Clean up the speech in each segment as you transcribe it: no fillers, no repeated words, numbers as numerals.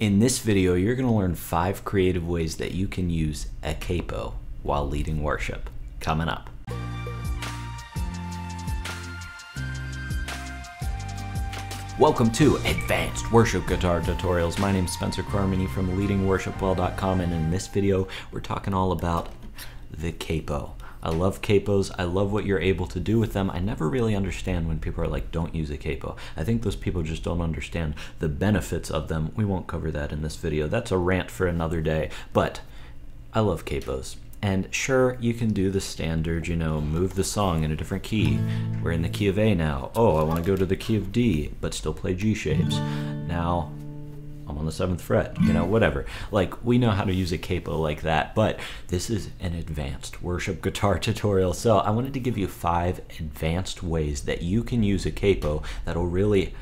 In this video, you're going to learn 5 creative ways that you can use a capo while leading worship. Coming up. Welcome to Advanced Worship Guitar Tutorials. My name is Spencer Carmody from leadingworshipwell.com, and in this video, we're talking all about the capo. I love capos. I love what you're able to do with them. I never really understand when people are like, don't use a capo. I think those people just don't understand the benefits of them. We won't cover that in this video. That's a rant for another day, but I love capos. And sure, you can do the standard, move the song in a different key. We're in the key of A now. Oh, I want to go to the key of D, but still play G shapes. Now, I'm on the 7th fret, whatever. Like, we know how to use a capo like that, but this is an advanced worship guitar tutorial. So I wanted to give you 5 advanced ways that you can use a capo that'll really,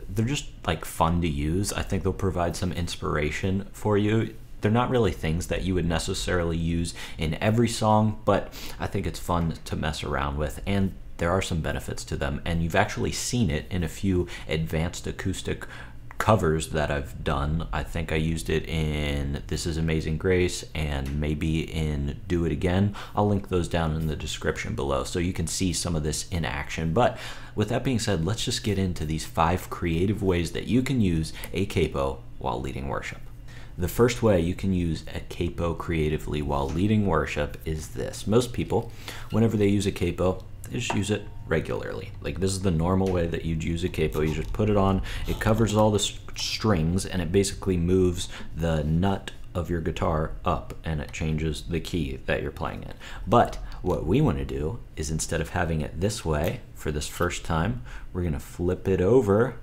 they're just like fun to use. I think they'll provide some inspiration for you. They're not really things that you would necessarily use in every song, but I think it's fun to mess around with, and there are some benefits to them, and you've actually seen it in a few advanced acoustic covers that I've done. I think I used it in This Is Amazing Grace and maybe in Do It Again. I'll link those down in the description below so you can see some of this in action. But with that being said, let's just get into these 5 creative ways that you can use a capo while leading worship. The first way you can use a capo creatively while leading worship is this. Most people, whenever they use a capo, they just use it regularly. Like, this is the normal way that you'd use a capo. You just put it on, it covers all the strings, and it basically moves the nut of your guitar up, and it changes the key that you're playing in. But what we want to do is, instead of having it this way for this first time, we're going to flip it over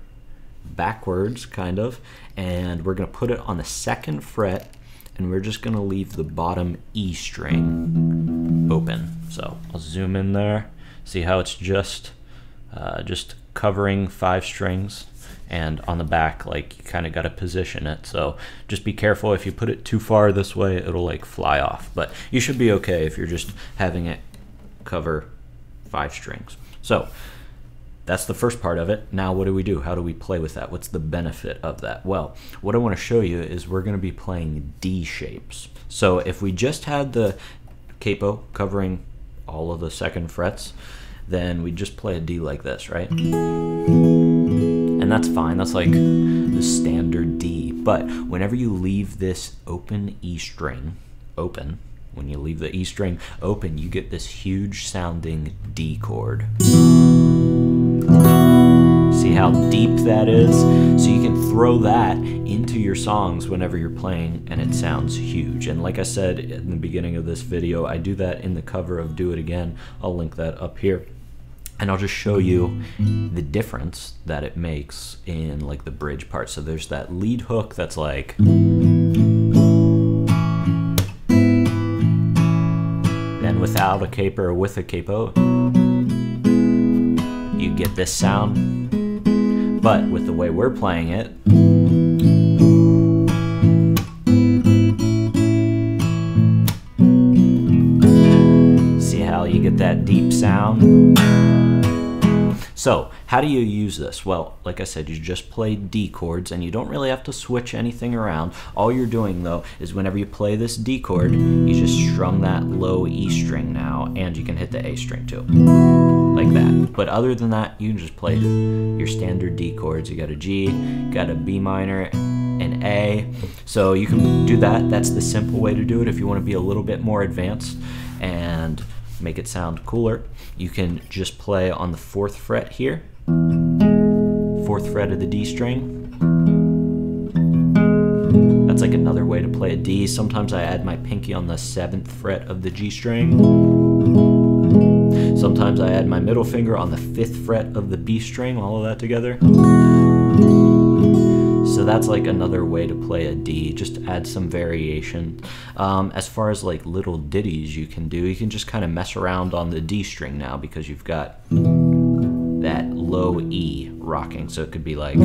backwards, kind of, and we're going to put it on the 2nd fret, and we're just going to leave the bottom E string open. So I'll zoom in there. See how it's just covering 5 strings, and on the back, like, you kind of got to position it. So just be careful. If you put it too far this way, it'll like fly off, but you should be okay if you're just having it cover 5 strings. So that's the first part of it. Now what do we do? How do we play with that? What's the benefit of that? Well, what I want to show you is we're going to be playing D shapes. So if we just had the capo covering all of the 2nd frets, then we just play a D like this, right? And that's fine. That's like the standard D. But whenever you leave this open E string open, when you leave the E string open, you get this huge sounding D chord. See how deep that is? So you can throw that into your songs whenever you're playing, and it sounds huge. And like I said in the beginning of this video, I do that in the cover of Do It Again. I'll link that up here. And I'll just show you the difference that it makes in like the bridge part. So there's that lead hook that's like, then without a capo or with a capo, you get this sound. But with the way we're playing it, see how you get that deep sound? So how do you use this? Well, like I said, you just play D chords, and you don't really have to switch anything around. All you're doing, though, is whenever you play this D chord, you just strum that low E string now, and you can hit the A string too, like that. But other than that, you can just play your standard D chords. You got a G, got a B minor, an A. So you can do that. That's the simple way to do it. If you want to be a little bit more advanced and make it sound cooler, you can just play on the 4th fret here, 4th fret of the D string. That's like another way to play a D. Sometimes I add my pinky on the 7th fret of the G string. Sometimes I add my middle finger on the 5th fret of the B string, all of that together. So that's like another way to play a D, just add some variation. As far as like little ditties you can do, you can just kind of mess around on the D string now, because you've got that low E rocking. So it could be like, you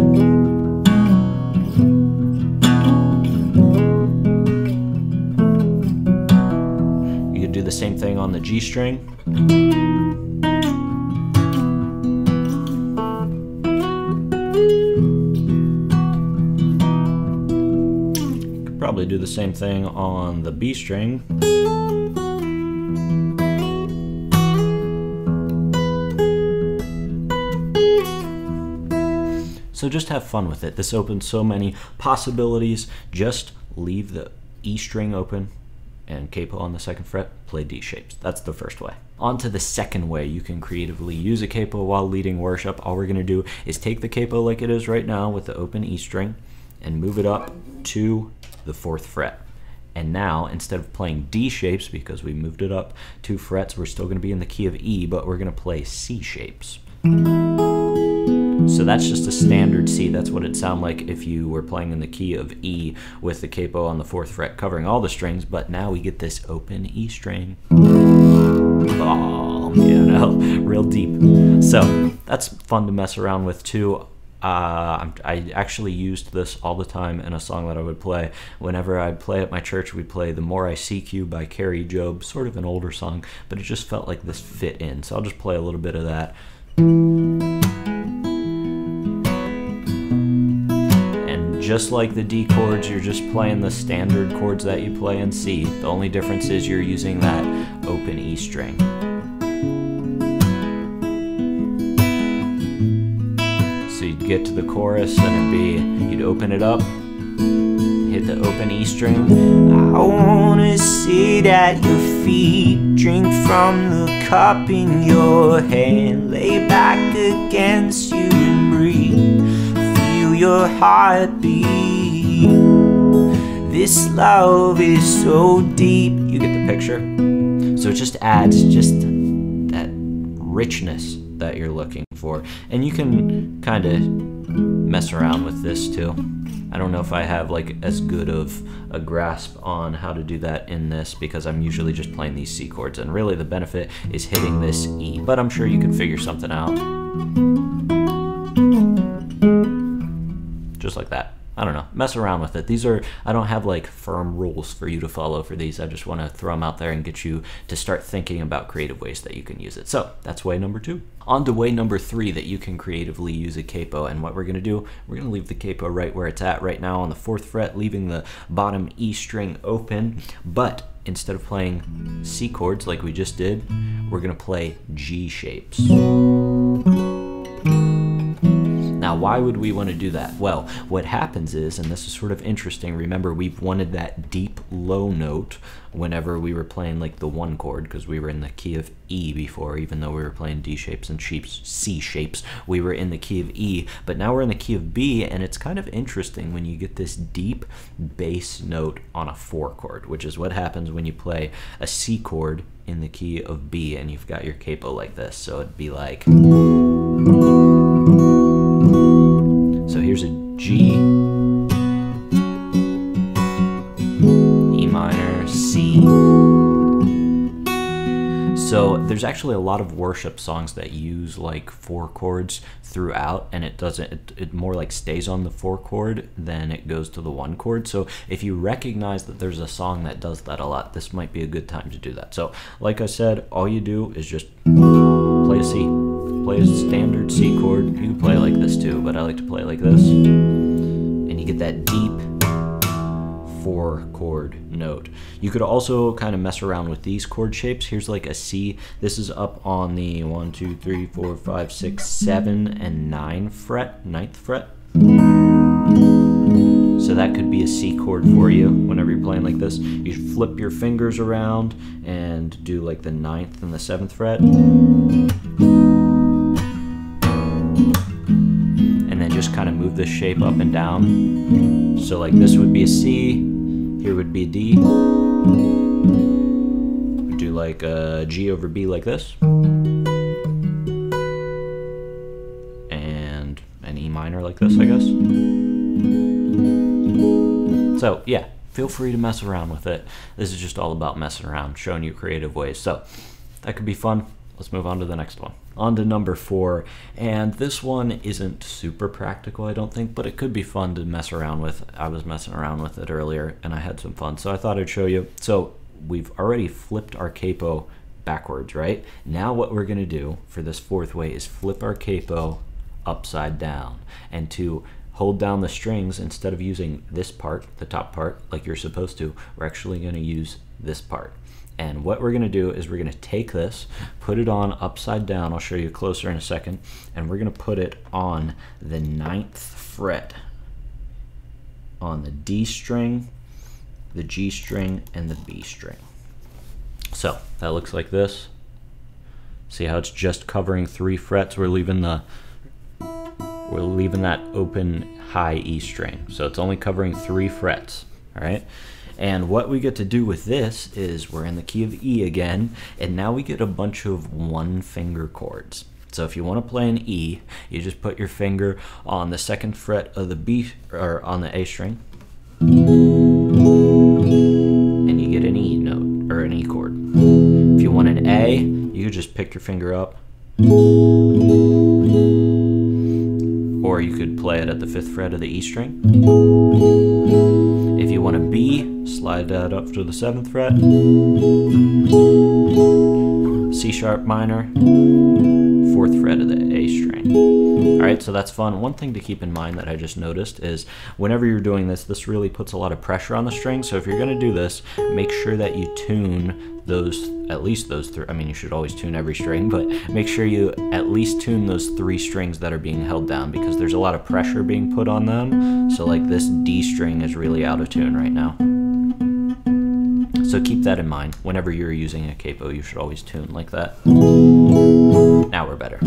could do the same thing on the G string. probably do the same thing on the B string. So just have fun with it. This opens so many possibilities. Just leave the E string open and capo on the 2nd fret, play D shapes. That's the first way. On to the second way you can creatively use a capo while leading worship. All we're gonna do is take the capo like it is right now with the open E string and move it up to the 4th fret. And now, instead of playing D shapes, because we moved it up 2 frets, we're still gonna be in the key of E, but we're gonna play C shapes. So that's just a standard C. That's what it'd sound like if you were playing in the key of E with the capo on the 4th fret covering all the strings, but now we get this open E string. Oh, you know, real deep. So that's fun to mess around with too. I actually used this all the time in a song that I would play. Whenever I'd play at my church, we'd play The More I Seek You by Carrie Job, sort of an older song, but it just felt like this fit in. So I'll just play a little bit of that. Just like the D chords, you're just playing the standard chords that you play in C. The only difference is you're using that open E string. So you'd get to the chorus and you'd open it up, hit the open E string. I wanna sit at your feet, drink from the cup in your hand, lay back against you and breathe. Your heartbeat. This love is so deep. You get the picture? So it just adds just that richness that you're looking for. And you can kind of mess around with this too. I don't know if I have like as good of a grasp on how to do that in this because I'm usually just playing these C chords, and really the benefit is hitting this E, but I'm sure you can figure something out. Just like that. I don't know, mess around with it. I don't have like firm rules for you to follow for these. I just want to throw them out there and get you to start thinking about creative ways that you can use it. So that's way number 2. On to way number 3 that you can creatively use a capo. And what we're gonna do, we're gonna leave the capo right where it's at right now on the 4th fret, leaving the bottom E string open. But instead of playing C chords like we just did, we're gonna play G shapes. Now, why would we want to do that? Well, what happens is, and this is sort of interesting, remember we've wanted that deep low note whenever we were playing like the 1 chord, because we were in the key of E before, even though we were playing D shapes and C shapes, we were in the key of E, but now we're in the key of B, and it's kind of interesting when you get this deep bass note on a 4 chord, which is what happens when you play a C chord in the key of B and you've got your capo like this. So it'd be like, so here's a G, E minor, C. So there's actually a lot of worship songs that use like 4 chords throughout, and it more like stays on the 4 chord than it goes to the 1 chord. So if you recognize that there's a song that does that a lot, this might be a good time to do that. So like I said, all you do is just play a C. Play a standard C chord. You can play like this too, but I like to play like this. And you get that deep 4 chord note. You could also kind of mess around with these chord shapes. Here's like a C. This is up on the 1, 2, 3, 4, 5, 6, 7, and 9th fret. So that could be a C chord for you whenever you're playing like this. You flip your fingers around and do like the 9th and the 7th fret. And then just kind of move this shape up and down. So like this would be a C, here would be a D. We'd do like a G over B like this. And an E minor like this, I guess. So yeah, feel free to mess around with it. This is just all about messing around, showing you creative ways. So that could be fun. Let's move on to the next one. On to number 4, and this one isn't super practical, I don't think, but it could be fun to mess around with. I was messing around with it earlier, and I had some fun, so I thought I'd show you. So we've already flipped our capo backwards, right? Now what we're gonna do for this 4th way is flip our capo upside down. And to hold down the strings, instead of using this part, the top part, like you're supposed to, we're actually going to use this part. And what we're going to do is we're going to take this, put it on upside down, I'll show you closer in a second, and we're going to put it on the 9th fret, on the D string, the G string, and the B string. So that looks like this. See how it's just covering 3 frets? We're leaving that open high E string. So it's only covering 3 frets, all right? And what we get to do with this is we're in the key of E again, and now we get a bunch of 1-finger chords. So if you want to play an E, you just put your finger on the 2nd fret of the B, or on the A string, and you get an E note, or an E chord. If you want an A, you just pick your finger up, or you could play it at the 5th fret of the E string. If you want a B, slide that up to the 7th fret, C sharp minor, 4th fret of the A string. All right, so that's fun. One thing to keep in mind that I just noticed is whenever you're doing this, this really puts a lot of pressure on the strings. So if you're gonna do this, make sure that you tune those, at least those 3, I mean, you should always tune every string, but make sure you at least tune those 3 strings that are being held down, because there's a lot of pressure being put on them. So like this D string is really out of tune right now. So keep that in mind. Whenever you're using a capo, you should always tune like that. Now we're better.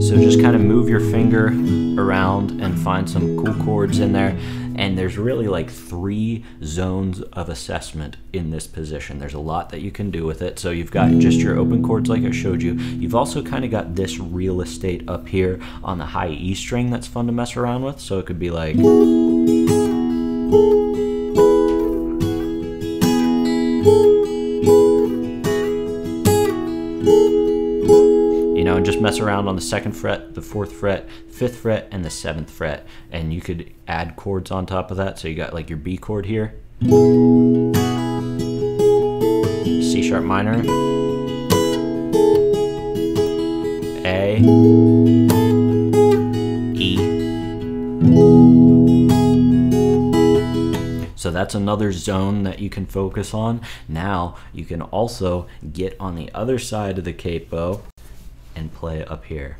So just kind of move your finger around and find some cool chords in there. And there's really like 3 zones of assessment in this position. There's a lot that you can do with it. So you've got just your open chords like I showed you. You've also kind of got this real estate up here on the high E string that's fun to mess around with. So it could be like, and just mess around on the 2nd fret, the 4th fret, 5th fret, and the 7th fret. And you could add chords on top of that. So you got like your B chord here, C sharp minor, A, E. So that's another zone that you can focus on. Now you can also get on the other side of the capo and play up here.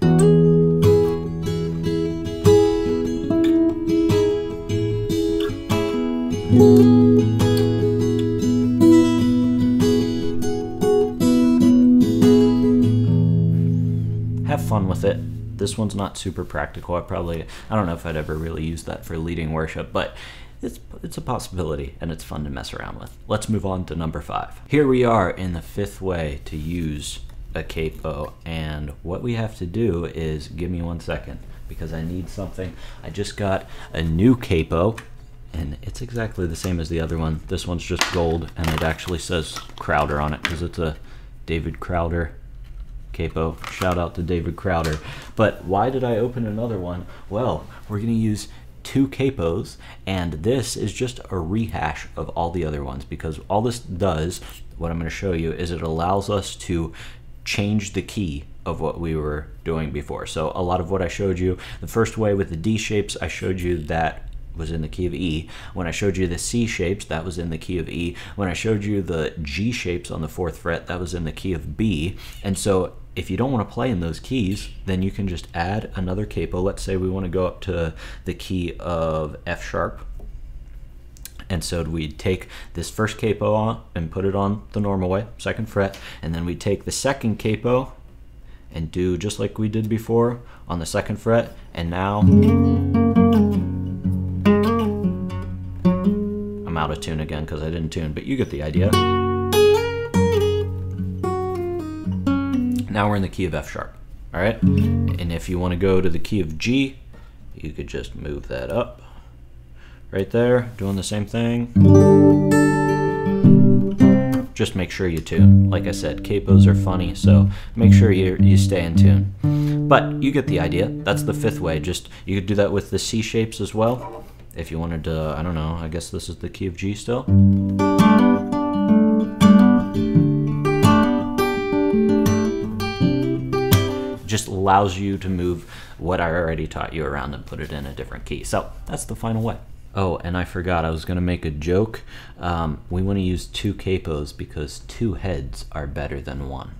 Have fun with it. This one's not super practical. I don't know if I'd ever really use that for leading worship, but it's a possibility and it's fun to mess around with. Let's move on to number 5. Here we are in the 5th way to use a capo, and what we have to do is, give me 1 second because I need something. I just got a new capo and it's exactly the same as the other one. This one's just gold and it actually says Crowder on it because it's a David Crowder capo. Shout out to David Crowder. But why did I open another one? Well, we're gonna use 2 capos, and this is just a rehash of all the other ones, because all this does, what I'm going to show you, is it allows us to change the key of what we were doing before. So a lot of what I showed you, the first way with the D shapes, I showed you that was in the key of E. When I showed you the C shapes, that was in the key of E. When I showed you the G shapes on the 4th fret, that was in the key of B. And so if you don't want to play in those keys, then you can just add another capo. Let's say we want to go up to the key of F sharp. And so we'd take this first capo on and put it on the normal way, 2nd fret, and then we'd take the 2nd capo and do just like we did before on the 2nd fret, and now I'm out of tune again because I didn't tune, but you get the idea. Now we're in the key of F sharp, all right? And if you want to go to the key of G, you could just move that up. Right there, doing the same thing. Just make sure you tune. Like I said, capos are funny, so make sure you stay in tune. But you get the idea. That's the 5th way. Just, you could do that with the C shapes as well. If you wanted to, I don't know, I guess this is the key of G still. Just allows you to move what I already taught you around and put it in a different key. So that's the final way. Oh, and I forgot, I was going to make a joke. We want to use 2 capos because 2 heads are better than 1.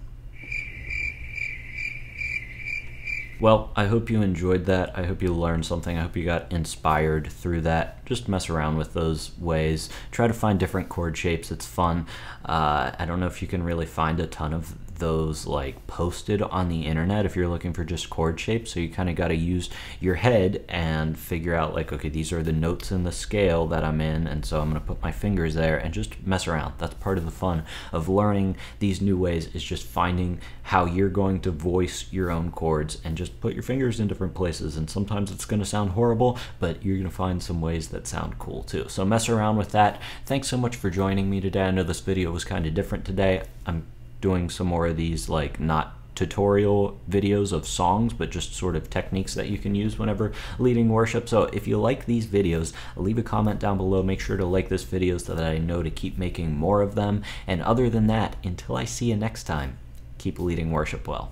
Well, I hope you enjoyed that. I hope you learned something. I hope you got inspired through that. Just mess around with those ways. Try to find different chord shapes. It's fun. I don't know if you can really find a ton of those like posted on the internet if you're looking for just chord shapes, so you kind of got to use your head and figure out like, okay, these are the notes in the scale that I'm in, and so I'm going to put my fingers there and just mess around. That's part of the fun of learning these new ways, is just finding how you're going to voice your own chords and just put your fingers in different places. And sometimes it's going to sound horrible, but you're going to find some ways that sound cool too. So mess around with that. Thanks so much for joining me today. I know this video was kind of different today. I'm doing some more of these like not tutorial videos of songs, but just sort of techniques that you can use whenever leading worship. So if you like these videos, leave a comment down below. Make sure to like this video so that I know to keep making more of them. And other than that, until I see you next time, keep leading worship well.